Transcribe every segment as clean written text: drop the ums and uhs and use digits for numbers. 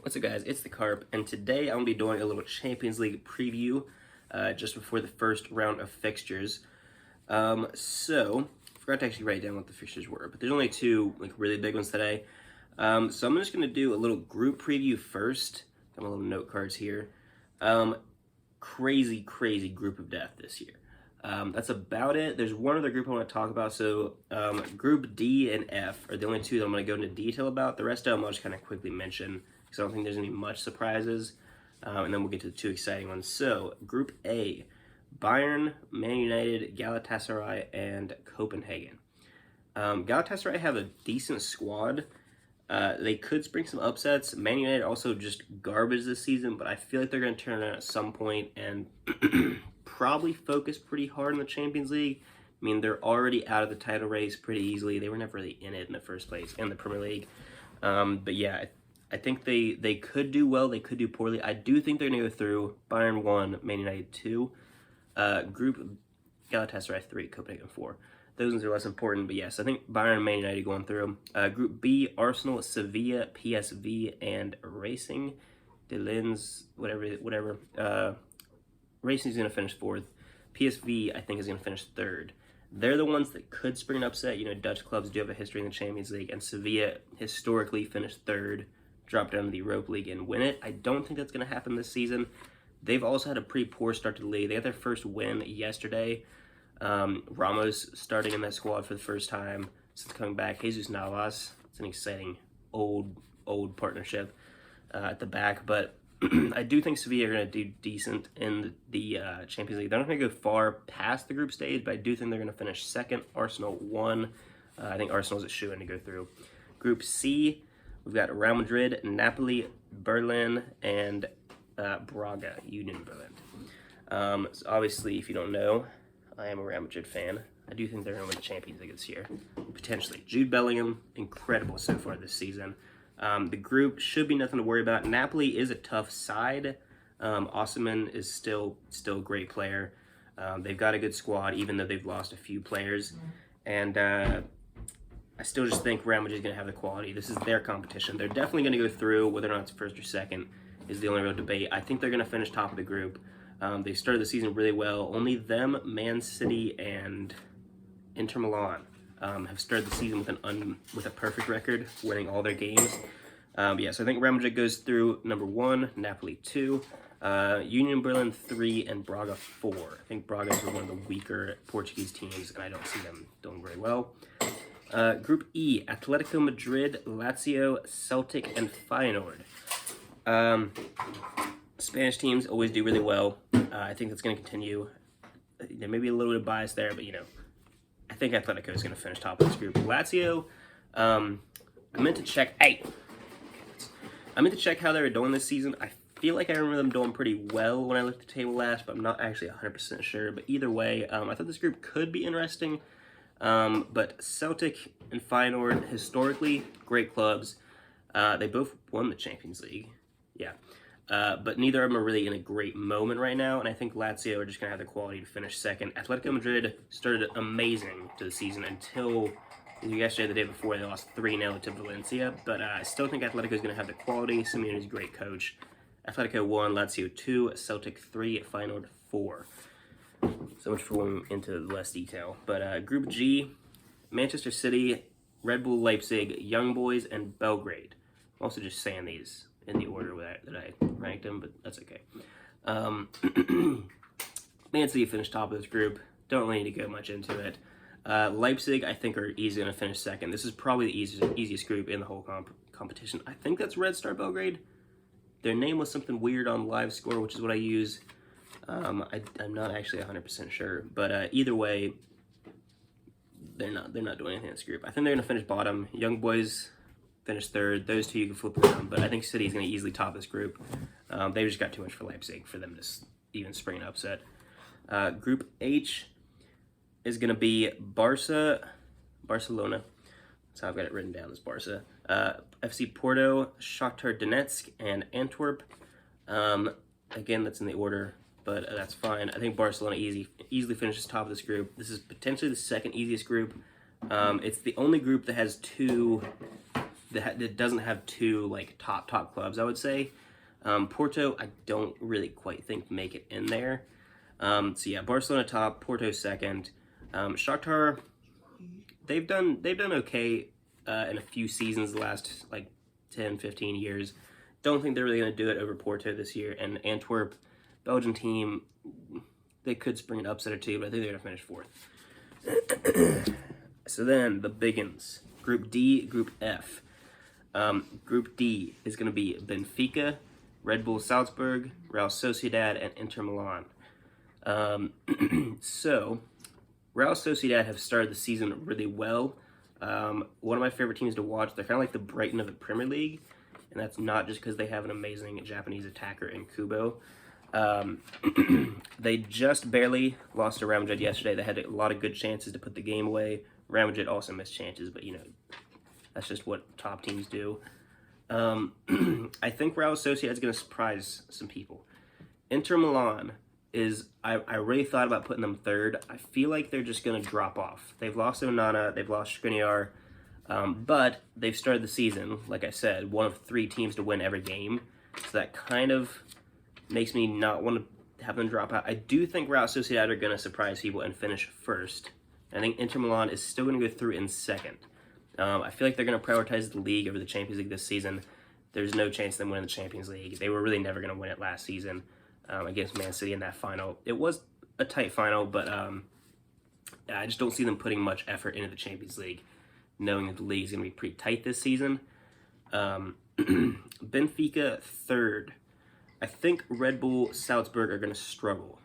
What's up, guys? It's the Carp, and today I'm going to be doing a little Champions League preview just before the first round of fixtures. I forgot to actually write down what the fixtures were, but there's only two really big ones today. So I'm just going to do a little group preview first. Got my little note cards here. Crazy group of death this year. That's about it. There's one other group I want to talk about. So Group D and F are the only two that I'm going to go into detail about. The rest of them I'll just kind of quickly mention because I don't think there's any much surprises. And then we'll get to the two exciting ones. So Group A, Bayern, Man United, Galatasaray, and Copenhagen. Galatasaray have a decent squad. They could spring some upsets. Man United also just garbage this season, but I feel like they're going to turn it at some point and probably focus pretty hard in the Champions League. I mean, they're already out of the title race pretty easily. They were never really in it in the first place in the Premier League. But yeah, I think they could do well. They could do poorly. I do think they're going to go through. Bayern 1, Man United 2. Group Galatasaray 3, Copenhagen 4. Those ones are less important, but yes, I think Bayern and Man United going through. Group B, Arsenal, Sevilla, PSV, and Racing de Lens, whatever. Racing's going to finish 4th. PSV, I think, is going to finish 3rd. They're the ones that could spring an upset. You know, Dutch clubs do have a history in the Champions League, and Sevilla historically finished 3rd, drop down to the Europa League, and win it. I don't think that's going to happen this season. They've also had a pretty poor start to the league. They got their first win yesterday. Ramos starting in that squad for the first time since coming back. Jesus Navas, it's an exciting old partnership at the back. But I do think Sevilla are going to do decent in the Champions League. They're not going to go far past the group stage, but I do think they're going to finish 2nd. Arsenal 1. I think Arsenal's a shoe-in to go through. Group C, we've got Real Madrid, Napoli, Berlin, and Braga, Union Berlin. So obviously, if you don't know, I am a Real Madrid fan. I do think they're going to win the Champions League this year, potentially. Jude Bellingham, incredible so far this season. The group should be nothing to worry about. Napoli is a tough side. Osimhen is still a great player. They've got a good squad, even though they've lost a few players. And I still just think Real Madrid is going to have the quality. This is their competition. They're definitely going to go through. Whether or not it's 1st or 2nd is the only real debate. I think they're going to finish top of the group. They started the season really well. Only them, Man City, and Inter Milan have started the season with a perfect record, winning all their games. Yeah, so I think Real Madrid goes through number 1, Napoli 2, Union Berlin 3, and Braga 4. I think Braga is one of the weaker Portuguese teams, and I don't see them doing very well. Group E, Atletico Madrid, Lazio, Celtic, and Feyenoord. Spanish teams always do really well. I think that's going to continue. There may be a little bit of bias there, but, you know, I think Atletico is going to finish top of this group. Lazio, I meant to check how they were doing this season. I feel like I remember them doing pretty well when I looked at the table last, but I'm not actually 100% sure. But either way, I thought this group could be interesting. But Celtic and Feyenoord, historically, great clubs. They both won the Champions League. Yeah. But neither of them are really in a great moment right now, and I think Lazio are just going to have the quality to finish 2nd. Atletico Madrid started amazing to the season until yesterday, the day before, they lost 3-0 to Valencia, but I still think Atletico is going to have the quality. Simeone is a great coach. Atletico 1, Lazio 2, Celtic 3, Feyenoord 4. So much for going into less detail. But Group G, Manchester City, Red Bull Leipzig, Young Boys, and Belgrade. I'm also just saying these in the order that I ranked them, but that's okay. Man City finished top of this group. Don't really need to go much into it. Leipzig, I think, are easily going to finish 2nd. This is probably the easiest group in the whole competition. I think that's Red Star Belgrade. Their name was something weird on Live Score, which is what I use. I'm not actually 100% sure, but either way, they're not doing anything in this group. I think they're going to finish bottom. Young Boys finish 3rd. Those two you can flip around, but I think City is going to easily top this group. They've just got too much for Leipzig for them to even spring an upset. Group H is going to be Barcelona. That's how I've got it written down, is Barca. FC Porto, Shakhtar Donetsk, and Antwerp. Again, that's in the order, but that's fine. I think Barcelona easily finishes top of this group. This is potentially the 2nd easiest group. It's the only group that has 2 that doesn't have two like top clubs, I would say. Porto, I don't really quite think make it in there. So yeah, Barcelona top, Porto second. Shakhtar, they've done okay in a few seasons the last like 10, 15 years. Don't think they're really going to do it over Porto this year. And Antwerp, Belgian team, they could spring an upset or two, but I think they're going to finish fourth. So then the biggins, Group D, Group F. Group D is going to be Benfica, Red Bull Salzburg, Real Sociedad, and Inter Milan. So Real Sociedad have started the season really well. One of my favorite teams to watch. They're kind of like the Brighton of the Premier League, and that's not just because they have an amazing Japanese attacker in Kubo. They just barely lost to Real Madrid yesterday. They had a lot of good chances to put the game away. Real Madrid also missed chances, but that's just what top teams do. I think Real Sociedad is going to surprise some people. Inter Milan is, I really thought about putting them third. I feel like they're just going to drop off. They've lost Onana, they've lost Skriniar, but they've started the season, like I said, one of 3 teams to win every game. So that kind of makes me not want to have them drop out. I do think Real Sociedad are going to surprise people and finish first. I think Inter Milan is still going to go through in second. I feel like they're going to prioritize the league over the Champions League this season. There's no chance of them winning the Champions League. They were really never going to win it last season against Man City in that final. It was a tight final, but I just don't see them putting much effort into the Champions League, knowing that the league is going to be pretty tight this season. Benfica third. I think Red Bull Salzburg are going to struggle.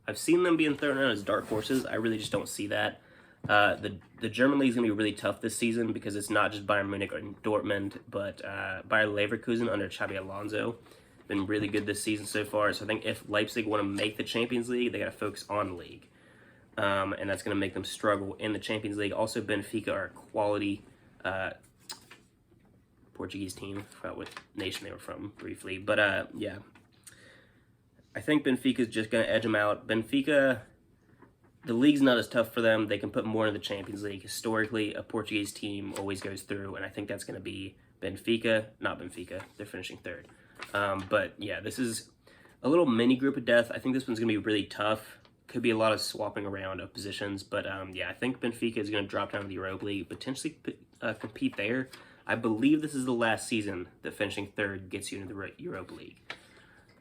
I've seen them being thrown out as dark horses. I really just don't see that. The German league is going to be really tough this season because it's not just Bayern Munich or Dortmund, but Bayer Leverkusen under Xabi Alonso. Been really good this season so far. So I think if Leipzig want to make the Champions League, they got to focus on the league. And that's going to make them struggle in the Champions League. Also, Benfica are a quality Portuguese team. I forgot what nation they were from briefly. But yeah, I think Benfica is just going to edge them out. Benfica, the league's not as tough for them. They can put more in the Champions League. Historically, a Portuguese team always goes through, and I think that's going to be Benfica. Not Benfica. They're finishing third. But yeah, this is a little mini group of death. I think this one's going to be really tough. Could be a lot of swapping around of positions. But yeah, I think Benfica is going to drop down to the Europa League, potentially compete there. I believe this is the last season that finishing third gets you into the Europa League.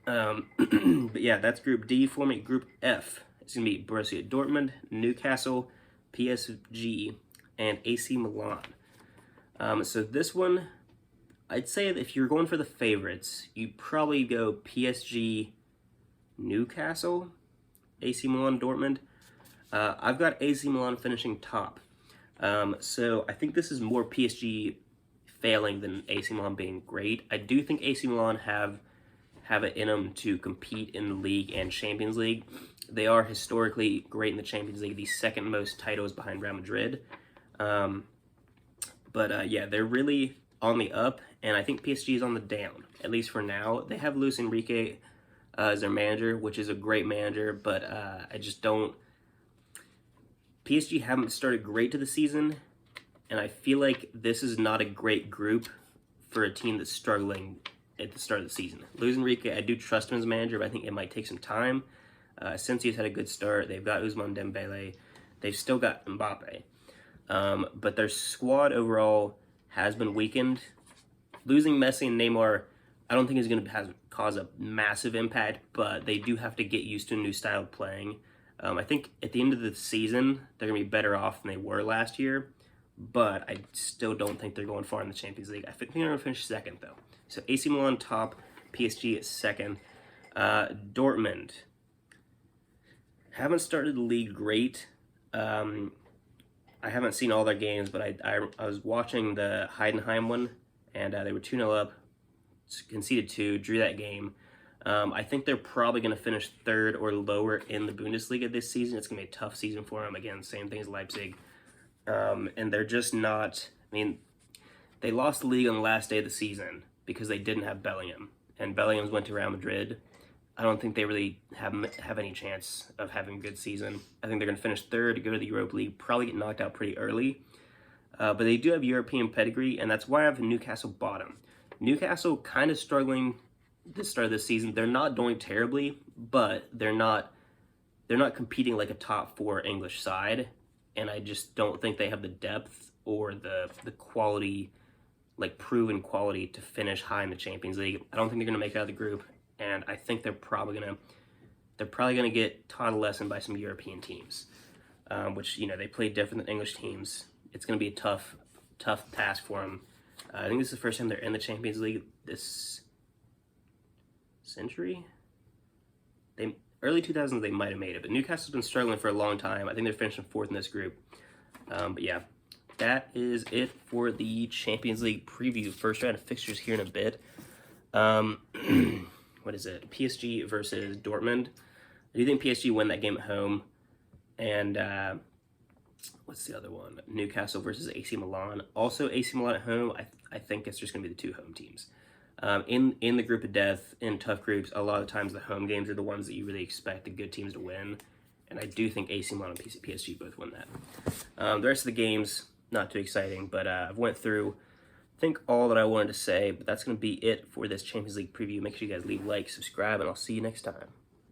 But yeah, that's Group D for me. Group F. It's going to be Borussia Dortmund, Newcastle, PSG, and AC Milan. So this one, I'd say that if you're going for the favorites, you probably go PSG, Newcastle, AC Milan, Dortmund. I've got AC Milan finishing top. So I think this is more PSG failing than AC Milan being great. I do think AC Milan have it in them to compete in the league and Champions League. They are historically great in the Champions League, the second most titles behind Real Madrid. But yeah, they're really on the up, and I think PSG is on the down, at least for now. They have Luis Enrique as their manager, which is a great manager, but I just don't... PSG haven't started great to the season, and I feel like this is not a great group for a team that's struggling at the start of the season. Luis Enrique, I do trust him as a manager, but I think it might take some time. Since he's had a good start, they've got Ousmane Dembele, they've still got Mbappe. But their squad overall has been weakened. Losing Messi and Neymar, I don't think is going to cause a massive impact, but they do have to get used to a new style of playing. I think at the end of the season, they're going to be better off than they were last year, but I still don't think they're going far in the Champions League. I think they're going to finish second, though. So AC Milan top, PSG is second. Dortmund haven't started the league great. I haven't seen all their games, but I was watching the Heidenheim one, and they were 2-0 up, conceded 2, drew that game. I think they're probably going to finish third or lower in the Bundesliga this season. It's going to be a tough season for them. Again, same thing as Leipzig. And they're just not... I mean, they lost the league on the last day of the season because they didn't have Bellingham. And Bellingham's went to Real Madrid. I don't think they really have any chance of having a good season. I think they're going to finish third, go to the Europa League, probably get knocked out pretty early. but they do have European pedigree, and that's why I have Newcastle bottom. Newcastle kind of struggling this start of the season. They're not doing terribly, but they're not competing like a top 4 English side, and I just don't think they have the depth or the quality, like proven quality, to finish high in the Champions League. I don't think they're gonna make it out of the group, and I think they're probably gonna get taught a lesson by some European teams, which, you know, they play different than English teams. It's gonna be a tough task for them. I think this is the first time they're in the Champions League this century. Early 2000s they might have made it, but Newcastle's been struggling for a long time. I think they're finishing 4th in this group. But yeah, that is it for the Champions League preview. First round of fixtures here in a bit. What is it? PSG versus Dortmund. I do think PSG win that game at home. And what's the other one? Newcastle versus AC Milan. Also AC Milan at home. I think it's just going to be the 2 home teams. In the group of death, in tough groups, a lot of times the home games are the ones that you really expect the good teams to win. And I do think AC Milan and PSG both win that. The rest of the games, not too exciting, but I've went through, I think, all that I wanted to say. But that's going to be it for this Champions League preview. Make sure you guys leave a like, subscribe, and I'll see you next time.